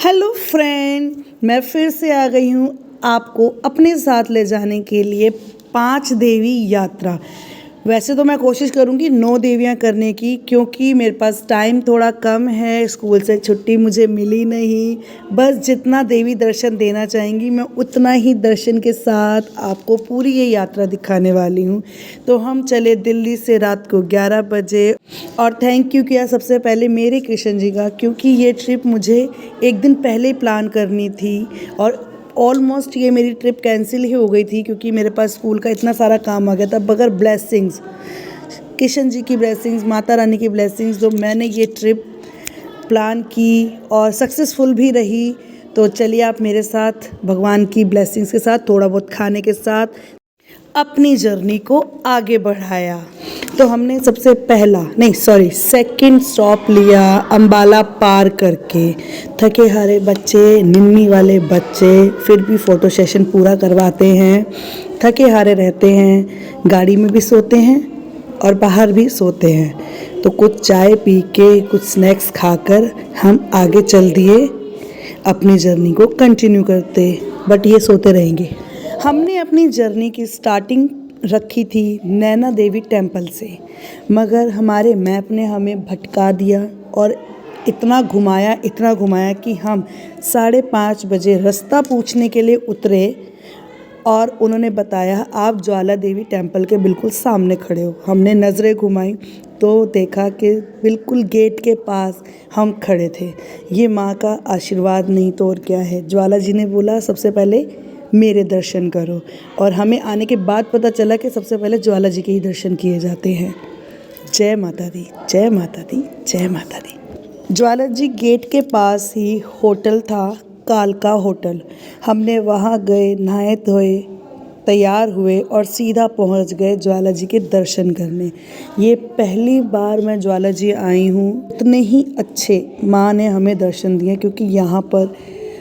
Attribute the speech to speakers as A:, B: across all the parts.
A: Hello friend, मैं फिर से आ गई हूँ आपको अपने साथ ले जाने के लिए 5 देवी यात्रा। वैसे तो मैं कोशिश करूँगी 9 देवियाँ करने की, क्योंकि मेरे पास टाइम थोड़ा कम है, स्कूल से छुट्टी मुझे मिली नहीं। बस जितना देवी दर्शन देना चाहेंगी मैं उतना ही दर्शन के साथ आपको पूरी ये यात्रा दिखाने वाली हूँ। तो हम चले दिल्ली से रात को 11 बजे। और थैंक यू किया सबसे पहले मेरे कृष्ण जी का, क्योंकि ये ट्रिप मुझे एक दिन पहले प्लान करनी थी और ऑलमोस्ट ये मेरी ट्रिप कैंसिल ही हो गई थी, क्योंकि मेरे पास स्कूल का इतना सारा काम आ गया था। बगैर ब्लेसिंग्स, कृष्ण जी की ब्लेसिंग्स, माता रानी की ब्लेसिंग्स, तो मैंने ये ट्रिप प्लान की और सक्सेसफुल भी रही। तो चलिए आप मेरे साथ भगवान की ब्लेसिंग्स के साथ, थोड़ा बहुत खाने के साथ अपनी जर्नी को आगे बढ़ाया। तो हमने सबसे सेकंड स्टॉप लिया अंबाला पार करके। थके हारे बच्चे, निन्नी वाले बच्चे फिर भी फ़ोटो सेशन पूरा करवाते हैं। थके हारे रहते हैं, गाड़ी में भी सोते हैं और बाहर भी सोते हैं। तो कुछ चाय पी के, कुछ स्नैक्स खाकर हम आगे चल दिए अपनी जर्नी को कंटिन्यू करते, बट ये सोते रहेंगे। हमने अपनी जर्नी की स्टार्टिंग रखी थी नैना देवी टेम्पल से, मगर हमारे मैप ने हमें भटका दिया और इतना घुमाया कि हम 5:30 बजे रास्ता पूछने के लिए उतरे और उन्होंने बताया आप ज्वाला देवी टेम्पल के बिल्कुल सामने खड़े हो। हमने नज़रें घुमाई तो देखा कि बिल्कुल गेट के पास हम खड़े थे। ये माँ का आशीर्वाद नहीं तो और क्या है। ज्वाला जी ने बोला सबसे पहले मेरे दर्शन करो, और हमें आने के बाद पता चला कि सबसे पहले ज्वाला जी के ही दर्शन किए जाते हैं। जय माता दी, जय माता दी, जय माता दी। ज्वाला जी गेट के पास ही होटल था, कालका होटल। हमने वहाँ गए, नहाए धोए, तैयार हुए और सीधा पहुँच गए ज्वाला जी के दर्शन करने। ये पहली बार मैं ज्वाला जी आई हूँ, इतने ही अच्छे माँ ने हमें दर्शन दिए, क्योंकि यहाँ पर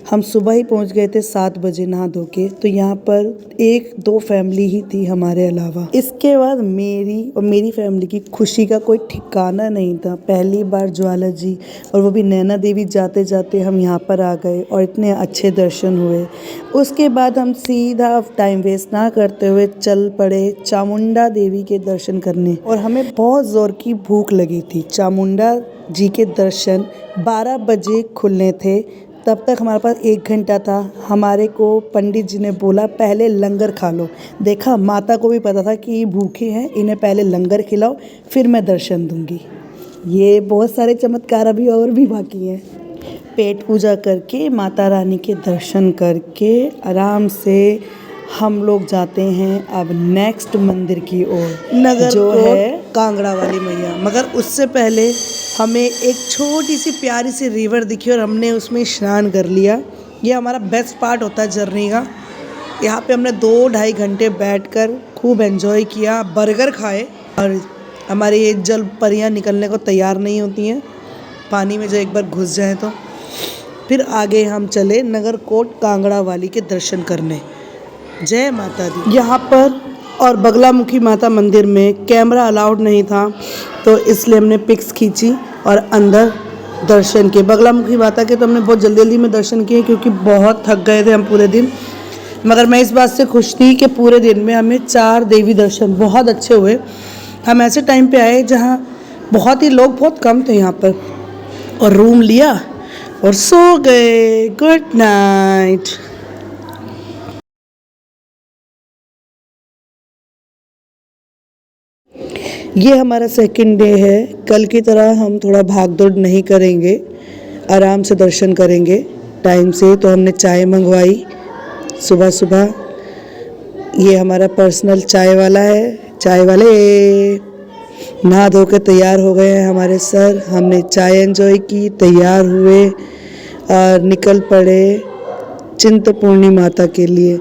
A: हम सुबह ही पहुंच गए थे 7 बजे नहा धो के। तो यहाँ पर 1-2 फैमिली ही थी हमारे अलावा। इसके बाद मेरी फैमिली की खुशी का कोई ठिकाना नहीं था। पहली बार ज्वाला जी और वो भी नैना देवी जाते जाते हम यहाँ पर आ गए और इतने अच्छे दर्शन हुए। उसके बाद हम सीधा टाइम वेस्ट ना करते हुए चल पड़े चामुंडा देवी के दर्शन करने, और हमें बहुत ज़ोर की भूख लगी थी। चामुंडा जी के दर्शन 12 बजे खुलने थे, तब तक हमारे पास 1 घंटा था। हमारे को पंडित जी ने बोला पहले लंगर खा लो। देखा, माता को भी पता था कि ये भूखे हैं, इन्हें पहले लंगर खिलाओ फिर मैं दर्शन दूंगी। ये बहुत सारे चमत्कार अभी और भी बाकी हैं। पेट पूजा करके, माता रानी के दर्शन करके आराम से हम लोग जाते हैं अब नेक्स्ट मंदिर की ओर, नगर जो है कांगड़ा वाली मैया। मगर उससे पहले हमें एक छोटी सी प्यारी सी रिवर दिखी और हमने उसमें स्नान कर लिया। ये हमारा बेस्ट पार्ट होता है जर्नी का। यहाँ पे हमने 2-2.5 घंटे बैठकर खूब एंजॉय किया, बर्गर खाए, और हमारी ये जल परियाँ निकलने को तैयार नहीं होती हैं पानी में, जो एक बार घुस जाए तो। फिर आगे हम चले नगर कोट कांगड़ा वाली के दर्शन करने। जय माता दी। यहाँ पर और बगलामुखी माता मंदिर में कैमरा अलाउड नहीं था, तो इसलिए हमने पिक्स खींची और अंदर दर्शन किए। बगलामुखी माता के तो हमने बहुत जल्दी में दर्शन किए, क्योंकि बहुत थक गए थे हम पूरे दिन। मगर मैं इस बात से खुश थी कि पूरे दिन में हमें 4 देवी दर्शन बहुत अच्छे हुए। हम ऐसे टाइम पे आए जहाँ लोग बहुत कम थे यहाँ पर, और रूम लिया और सो गए। Good night. ये हमारा सेकंड डे है। कल की तरह हम थोड़ा भाग दौड़ नहीं करेंगे, आराम से दर्शन करेंगे टाइम से। तो हमने चाय मंगवाई सुबह सुबह। ये हमारा पर्सनल चाय वाला है, चाय वाले। नहा धो के तैयार हो गए हैं हमारे सर। हमने चाय एंजॉय की, तैयार हुए और निकल पड़े चिंतपूर्णी माता के लिए।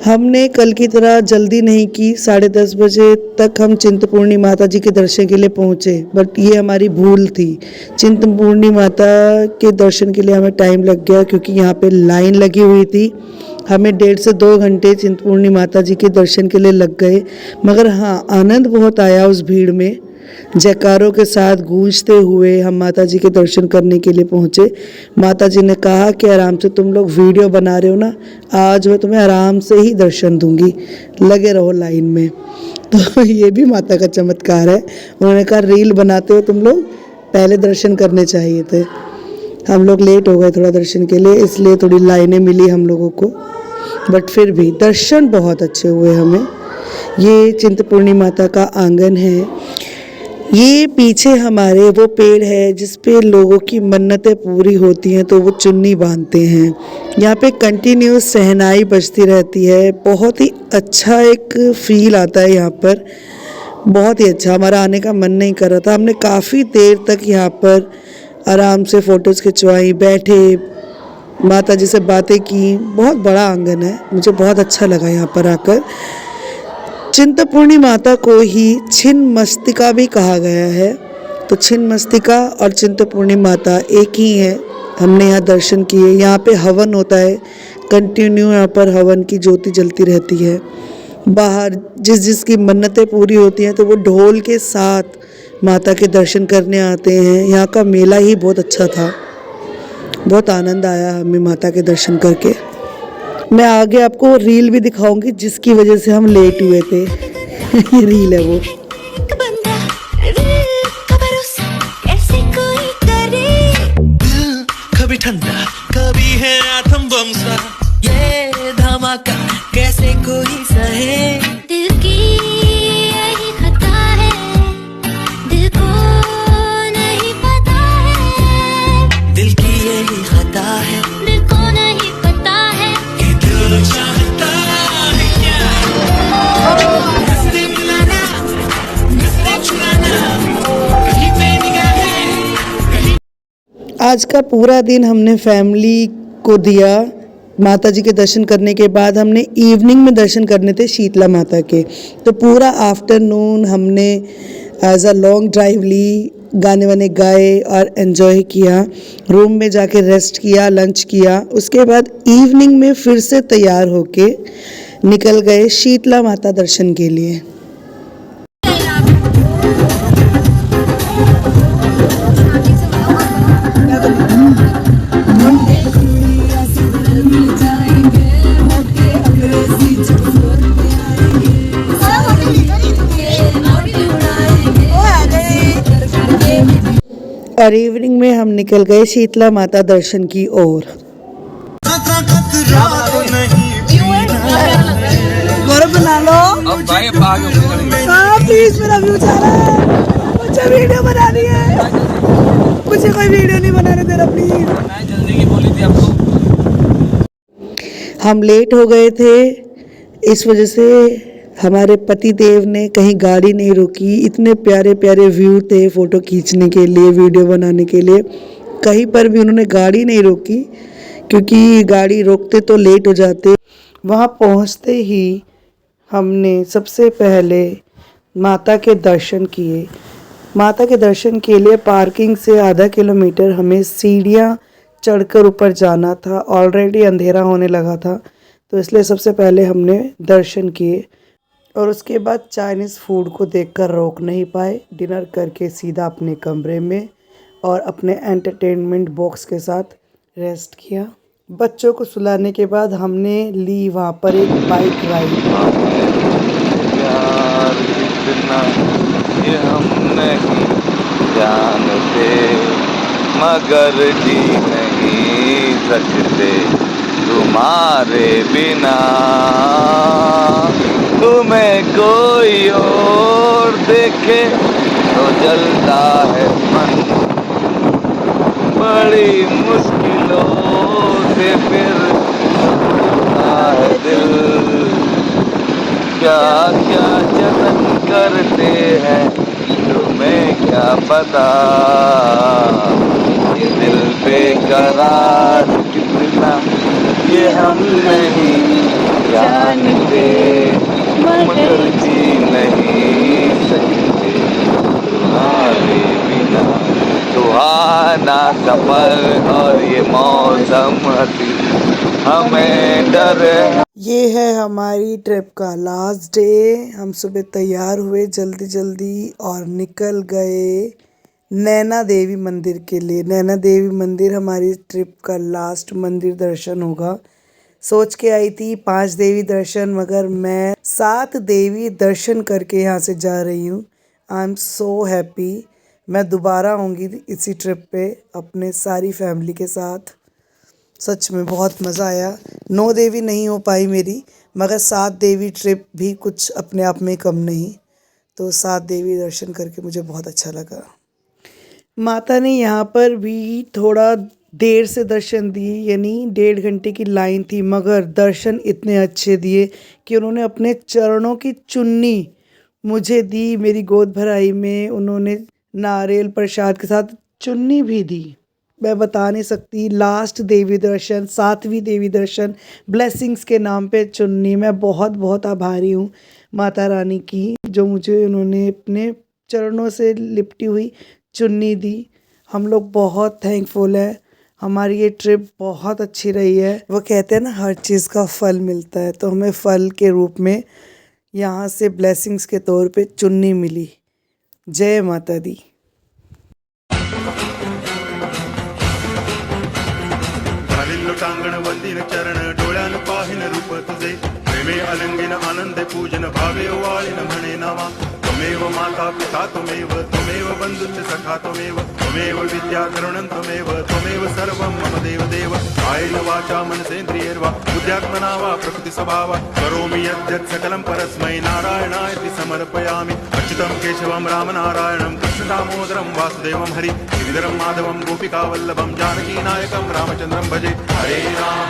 A: हमने कल की तरह जल्दी नहीं की, 10:30 बजे तक हम चिंतपूर्णी माता जी के दर्शन के लिए पहुँचे, बट ये हमारी भूल थी। चिंतपूर्णी माता के दर्शन के लिए हमें टाइम लग गया, क्योंकि यहाँ पे लाइन लगी हुई थी। हमें 1.5 से 2 घंटे चिंतपूर्णी माता जी के दर्शन के लिए लग गए। मगर हाँ, आनंद बहुत आया उस भीड़ में। जयकारों के साथ गूंजते हुए हम माता जी के दर्शन करने के लिए पहुँचे। माता जी ने कहा कि आराम से तुम लोग वीडियो बना रहे हो ना, आज मैं तुम्हें आराम से ही दर्शन दूंगी, लगे रहो लाइन में। तो ये भी माता का चमत्कार है। उन्होंने कहा रील बनाते हो तुम लोग, पहले दर्शन करने चाहिए थे। हम लोग लेट हो गए थोड़ा दर्शन के लिए, इसलिए थोड़ी लाइनें मिली हम लोगों को, बट फिर भी दर्शन बहुत अच्छे हुए हमें। ये चिंतपूर्णी माता का आंगन है। ये पीछे हमारे वो पेड़ है जिस पे लोगों की मन्नतें पूरी होती हैं तो वो चुन्नी बांधते हैं। यहाँ पे कंटिन्यूस शहनाई बजती रहती है। बहुत ही अच्छा एक फील आता है यहाँ पर, बहुत ही अच्छा। हमारा आने का मन नहीं कर रहा था। हमने काफ़ी देर तक यहाँ पर आराम से फ़ोटोज़ खिंचवाई, बैठे, माता जी से बातें की। बहुत बड़ा आंगन है, मुझे बहुत अच्छा लगा यहाँ पर आकर। चिंतपूर्णी माता को ही छिन्नमस्तिका भी कहा गया है। तो छिन्नमस्तिका और चिंतपूर्णी माता एक ही है। हमने यहाँ दर्शन किए। यहाँ पे हवन होता है, कंटिन्यू यहाँ पर हवन की ज्योति जलती रहती है। बाहर जिसकी मन्नतें पूरी होती हैं तो वो ढोल के साथ माता के दर्शन करने आते हैं। यहाँ का मेला ही बहुत अच्छा था, बहुत आनंद आया हमें माता के दर्शन करके। मैं आगे आपको रील भी दिखाऊंगी जिसकी वजह से हम लेट हुए थे। ये रील है वो।
B: कभी ठंडा कभी है आतम बम सा, ये धमाका कैसे कोई सहे।
C: दिल की यही खता है, दिल को नहीं पता है।
B: दिल की यही खता है,
C: दिल को नहीं पता है
B: कि दिल चाहता है क्या। हंसते मिलाना, हंसते छुड़ाना, कहीं पे निगाहें, कहीं।
A: आज का पूरा दिन हमने फैमिली को दिया। माता जी के दर्शन करने के बाद हमने इवनिंग में दर्शन करने थे शीतला माता के, तो पूरा आफ्टरनून हमने एज अ लॉन्ग ड्राइव ली, गाने वाने गाए और एंजॉय किया। रूम में जाके रेस्ट किया, लंच किया। उसके बाद इवनिंग में फिर से तैयार होके निकल गए शीतला माता दर्शन के लिए। और इवनिंग में हम निकल गए शीतला माता दर्शन की ओर। गौरव बना लो।
D: अब भाई अब आगे ऊपर
A: हाँ प्लीज, मेरा व्यू जा रहा है, मुझे वीडियो बनानी है। मुझे कोई वीडियो नहीं बनाने दे रहा प्लीज।
D: मैं जल्दी की बोली थी आपको।
A: हम लेट हो गए थे, इस वजह से हमारे पति देव ने कहीं गाड़ी नहीं रोकी। इतने प्यारे प्यारे व्यू थे फ़ोटो खींचने के लिए, वीडियो बनाने के लिए। कहीं पर भी उन्होंने गाड़ी नहीं रोकी, क्योंकि गाड़ी रोकते तो लेट हो जाते। वहाँ पहुँचते ही हमने सबसे पहले माता के दर्शन किए। माता के दर्शन के लिए पार्किंग से आधा किलोमीटर हमें सीढ़ियाँ चढ़कर ऊपर जाना था। ऑलरेडी अंधेरा होने लगा था, तो इसलिए सबसे पहले हमने दर्शन किए और उसके बाद चाइनीज़ फूड को देखकर रोक नहीं पाए। डिनर करके सीधा अपने कमरे में और अपने एंटरटेनमेंट बॉक्स के साथ रेस्ट किया। बच्चों को सुलाने के बाद हमने ली वहाँ पर एक बाइक राइड।
E: प्यार इतना ये हम नहीं जानते, मगर जी नहीं सकते तुम्हारे बिना। तुम्हें कोई और देखे तो जलता है मन, बड़ी मुश्किलों से फिर टूटता है दिल। क्या क्या जतन करते हैं तुम्हें क्या पता, ये दिल बेकरार कितना ये हम नहीं जानते, मगर जी नहीं सकते तुम्हारे बिना। सुहाना सफर और ये मौसम हसी हमें डर।
A: ये है हमारी ट्रिप का लास्ट डे। हम सुबह तैयार हुए जल्दी जल्दी और निकल गए नैना देवी मंदिर के लिए। नैना देवी मंदिर हमारी ट्रिप का लास्ट मंदिर दर्शन होगा। सोच के आई थी 5 देवी दर्शन, मगर मैं 7 देवी दर्शन करके यहाँ से जा रही हूँ। I am so happy. मैं दोबारा आऊँगी इसी ट्रिप पे अपने सारी फैमिली के साथ। सच में बहुत मज़ा आया। 9 देवी नहीं हो पाई मेरी, मगर 7 देवी ट्रिप भी कुछ अपने आप में कम नहीं। तो 7 देवी दर्शन करके मुझे बहुत अच्छा लगा। माता ने यहाँ पर भी थोड़ा देर से दर्शन दिए, यानी 1.5 घंटे की लाइन थी, मगर दर्शन इतने अच्छे दिए कि उन्होंने अपने चरणों की चुन्नी मुझे दी। मेरी गोद भराई में उन्होंने नारियल प्रसाद के साथ चुन्नी भी दी। मैं बता नहीं सकती। लास्ट देवी दर्शन, 7वीं देवी दर्शन, ब्लेसिंग्स के नाम पे चुन्नी। मैं बहुत बहुत आभारी हूँ माता रानी की, जो मुझे उन्होंने अपने चरणों से लिपटी हुई चुन्नी दी। हम लोग बहुत थैंकफुल है। हमारी ये ट्रिप बहुत अच्छी रही है। वो कहते हैं ना, हर चीज़ का फल मिलता है, तो हमें फल के रूप में यहाँ से ब्लेसिंग्स के तौर पे चुन्नी मिली। जय माता दी।
F: घालिल्लो टांगण वंदिन चरण डोळ्यान पाहिन रूप तुझे प्रेमे अलंगिन आनंद पूजन भावे वाळिन म्हणे नावा त्वमेव माता पिता त्वमेव बंधुश्च सखा त्वमेव विद्या करुणं त्वमेव सर्वं मम देव कायेन वाचा मनसेन्द्रियैर्वा बुद्ध्यात्मना वा प्रकृति स्वभावा करोमि यद्यत् सकलं परस्मै नारायणायति समर्पयामि। अच्युतं केशवं रामनारायणं कृष्ण दामोदरं वासुदेवं हरि गिरिधरं माधवं गोपिकावल्लभं जानकीनायकं रामचन्द्रं भजे। हरे राम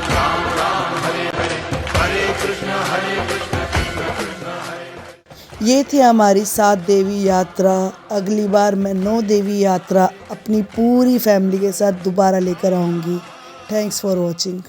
F: राम राम हरे हरे, हरे कृष्ण कृष्ण कृष्ण हरे।
A: ये थी हमारी 7 देवी यात्रा। अगली बार मैं 9 देवी यात्रा अपनी पूरी फैमिली के साथ दोबारा लेकर आऊँगी। Thanks for watching.